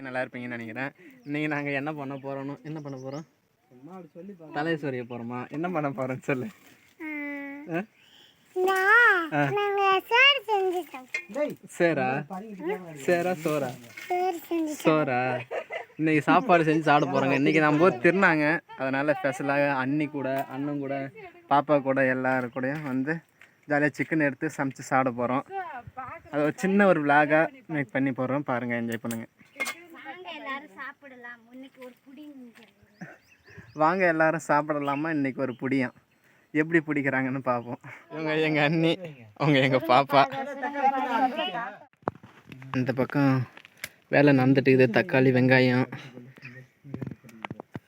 நல்லா இருப்பீங்கன்னு நினைக்கிறேன். இன்னைக்கு நாங்கள் என்ன பண்ண போகிறோம் தலையை சொரிய போகிறோமா? என்ன பண்ண போகிறோன்னு சொல்லு. சோறா இன்னைக்கு சாப்பாடு செஞ்சு சாப்பிட போகிறோங்க. இன்றைக்கி நம்ம ஊர் திருநாங்க, அதனால் ஸ்பெஷலாக அண்ணன் கூட பாப்பா கூட எல்லாரும் கூடயும் வந்து ஜாலியாக சிக்கன் எடுத்து சமைச்சு சாப்பிட போகிறோம். அது ஒரு சின்ன ஒரு விளாகாக மேக் பண்ணி போடுறோம். பாருங்கள், என்ஜாய் பண்ணுங்கள். வாங்க எல்லாரும் சாப்பிடலாமா? இன்றைக்கி ஒரு புடியும் எப்படி பிடிக்கிறாங்கன்னு பார்ப்போம். இவங்க எங்கள் அண்ணி, அவங்க எங்கள் பாப்பா. இந்த பக்கம் வேலை நடந்துட்டு இருக்குது. தக்காளி வெங்காயம்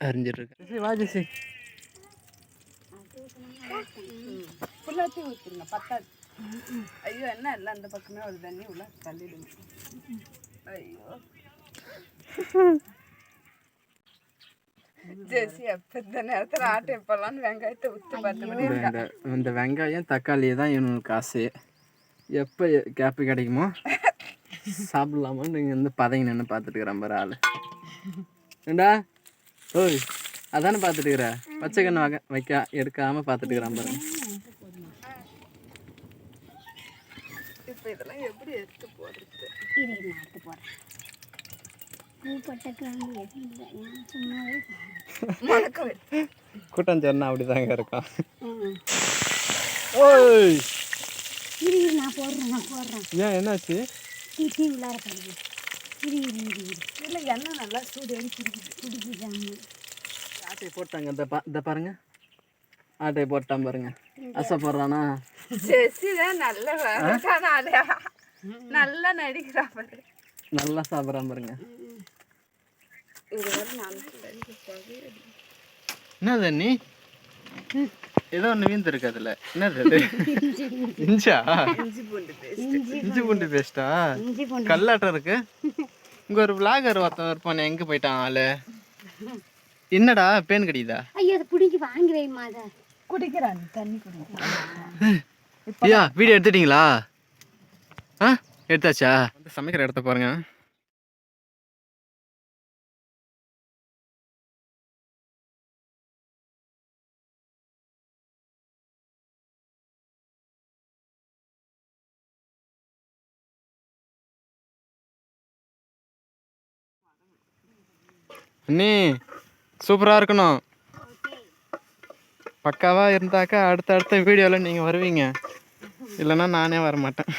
அரிஞ்சிட்ருக்கு. வா ஜெசி. ஐயோ என்ன இல்லை, அந்த பக்கமே ஒரு தண்ணி உள்ள தள்ளிடுங்க. ஐயோ ஜெசி எப்போ இந்த நேரத்தில் ஆட்டை எப்போலான்னு வெங்காயத்தை ஊற்றி பார்த்து இந்த வெங்காயம் தக்காளியை தான் இவனுக்கு காசு. எப்போ கேப்பு கிடைக்குமோ சாப்பிடலாமான்னு நீங்கள் வந்து பதவி நின்று பார்த்துட்டுக்கிறேன் பாரு ஆள். ஏண்டா ஓய், அதானே பார்த்துட்டுக்கிற? பச்சை கண்ணு எடுக்காமல் பார்த்துட்டுக்கிறான் பாருங்க. இப்போ இதெல்லாம் எப்படி எடுத்து போடுறது? கூட்டம் சொன்னா அப்படிதாங்க இருக்கும். ஓய் ஏன் என்னாச்சு? எண்ணெய் நல்லா சூடு ஆட்டை போட்டாங்க. இந்த பாருங்க, ஆட்டை போட்டான் பாருங்க. அசைப்படுறானா? நல்லா நடிக்கிறா பாரு, நல்லா சாப்பிட்றான் பாருங்க. என்னது நீ ஏதோ ஒன்று வீந்துருக்கு அதில். என்னது இஞ்சா? இஞ்சி பூண்டு பேஸ்டா? கல்லாட்டம் இருக்கு. இங்கே ஒரு விளாகர் ஒருத்தன் இருப்பானே, எங்கே போயிட்டான் ஆளு? என்னடா பேன் கடிதா? குடிக்கிறான் தண்ணி ஐயா, வீடியோ எடுத்துட்டீங்களா? எடுத்தாச்சா? வந்து சமைக்கிற இடத்த பாருங்க. அண்ணி சூப்பராக இருக்கணும். பக்காவாக இருந்தாக்கா அடுத்த வீடியோவில் நீங்கள் வருவீங்க, இல்லைன்னா நானே வர மாட்டேன்.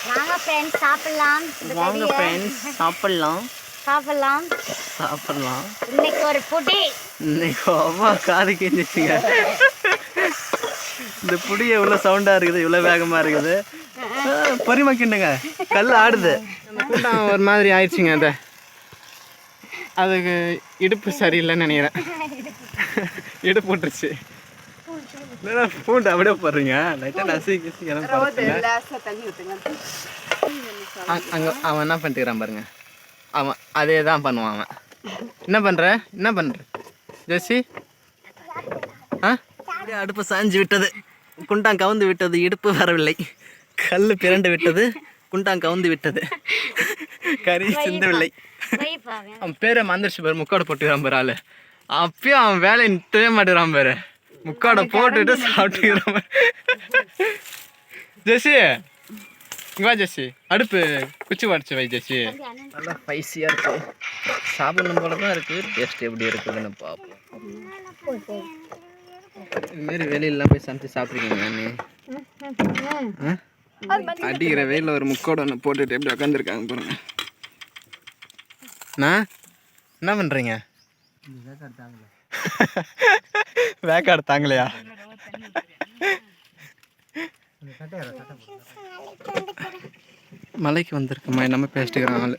வாங்க ஃப்ரெண்ட்ஸ் சாப்பிடலாம். வாங்க ஃப்ரெண்ட்ஸ் சாப்பிடலாம். இன்னைக்கு ஒரு புடி. இன்னைக்கு அம்மா காது கேஞ்சிச்சுங்க. இந்த புடி எவ்வளோ சவுண்டாக இருக்குது, இவ்வளோ வேகமாக இருக்குது. பொறிமா கிண்டுங்க, கல் ஆடுது. கூட்டம் ஒரு மாதிரி ஆயிடுச்சுங்க. அதுக்கு இடுப்பு சரியில்லைன்னு நினைக்கிறேன். இடுப்பு போட்டுருச்சு. பூண்டு அப்படியே போடுறீங்க. லைட்டாக நசுக்கி அங்கே அவன் என்ன பண்ணிட்டுக்கிறான் பாருங்க. அவன் அதே தான் பண்ணுவான். அவன் என்ன பண்ணுற ஜெசி? அப்படியே அடுப்பு சாஞ்சு விட்டது, குண்டான் கவுந்து விட்டது, இடுப்பு வரவில்லை. கல் பிறண்டு விட்டது, குண்டான் கவுந்து விட்டது, கறி சிந்தவில்லை. அவன் பேரை மந்திரிச்சு பாரு, முக்காடை போட்டுக்கிறான் பாரு ஆளு. அப்பயும் அவன் வேலையை நிறுத்தவே மாட்டேறான் பாரு. முக்காடை போட்டுட்டு சாப்பிட்டுக்கிறான் பாரு. ஜெசி வா ஜெசி, அடுப்பு குச்சி வாடிச்சு வை ஜெசி. நல்லா ஸ்பைசியாக இருக்கு, சாப்பிடணும் போல தான் இருக்குது. டேஸ்ட் எப்படி இருக்குதுன்னு பார்ப்போம். இதுமாரி வெளியிலாம் போய் சமைச்சு சாப்பிட்ருக்கீங்க அண்ணே? அடிக்கிற வெயிலில் ஒரு முக்கோடு ஒன்று போட்டுட்டு எப்படி உட்காந்துருக்காங்க பாருங்க. நான் என்ன பண்ணுறீங்க? வேக்காடு தாங்கலையா? மலைக்கு வந்திருக்கம்மா, என்னமோ பேசிட்டுக்கிறான் ஆள்.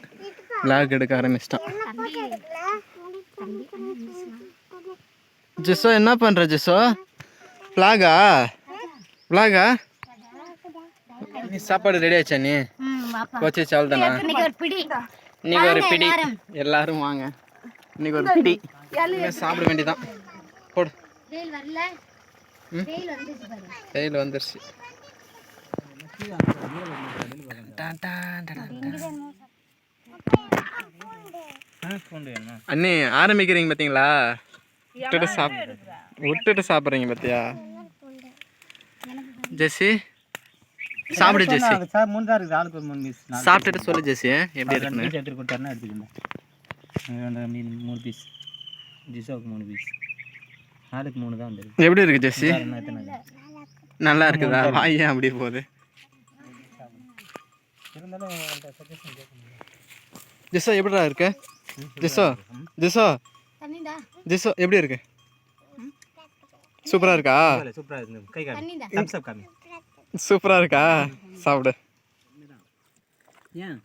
விளாக் எடுக்க ஆரம்பிச்சிட்டான். ஜெசோ என்ன பண்ணுற ஜெசோ? விளாகா? நீ சாப்பாடு ரெடி ஆச்சா? நீ வச்சு சாப்பிட்டானா? இன்னைக்கு ஒரு பிடி எல்லாரும் வாங்க. இன்னைக்கு ஒரு பிடி சாப்பிட வேண்டியதான். போடு. வெயில் வரல. வெயில் வந்துச்சு பாரு. வெயில் வந்துருச்சு. அண்ணே ஆரம்பிக்கிறீங்க பார்த்தீங்களா? விட்டுட்டு சாப்பிட்றீங்க பார்த்தியா? ஜெஸ்ஸி சாப்பிடு. ஜெஸ்ஸி சாப்பிட்டுட்டு சொல்லு. ஜெஸ்ஸி எப்படி இருக்குன்னு. எடுத்துட்டு கொடுத்தாருன்னா எடுத்துக்கணும். 3 பீஸ், ஜிசோவுக்கு 3 பீஸ், ஆளுக்கு 3 தான் வந்துருக்கு. எப்படி இருக்கு ஜெஸ்ஸி? நல்லா இருக்குதா? வாய் ஏன் அப்படியே போகுது? ஜெஸ்ஸோ எப்படிடா இருக்கு? ஜெஸ்ஸோ ஜெஸ்ஸோ ஜெஸ்ஸோ எப்படி இருக்கு? சூப்பரா இருக்கா? சூப்பரா இருக்கு. கை காமி, தம்ஸ் அப் காமி. சூப்பரா இருக்கா? சாப்பிடு. ஏன்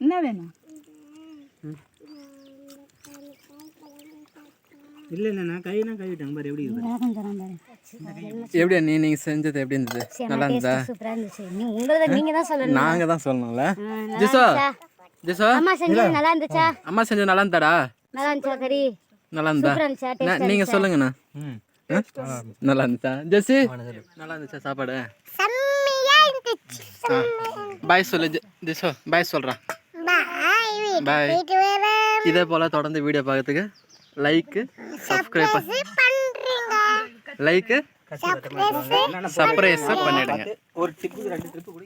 என்ன வேணும்? இல்ல இல்ல நான் கைவிட்டேன் பாரு. எப்படி இருக்கு? எப்படி அண்ணி நீங்க செஞ்சது எப்படி இருந்தது? நல்லா இருந்ததா? சூப்பரா இருந்துச்சு. நீங்க தான் சொல்லணும். நாங்க தான் சொல்லணும்ல. ஜெஸ்ஸோ ஜெஸ்ஸோ அம்மா செஞ்சது நல்லா இருந்துச்சா? அம்மா செஞ்சது நல்லா இருந்தாடா? நல்லா இருந்துச்சா கறி? நல்லா இருந்தா? சூப்பரா இருந்துச்சா? டேஸ்டா நீங்க சொல்லுங்கண்ணா. நல்லா இருந்துச்சா ஜெஸ்ஸி? நல்லா இருந்துச்சா சாப்பாடு? செம்மையா இருந்துச்சு. பாய் சொல்லு. ஜெஸ்ஸோ பாய் சொல்றேன். பாய். இதே போல தொடர்ந்து வீடியோ பார்க்கறதுக்கு லைக் சப்ஸ்கிரைப் லைக் சப்ஸ்கிரைப் பண்ணிடுங்க. ஒரு டிப்பு 2 டிப்பு கூட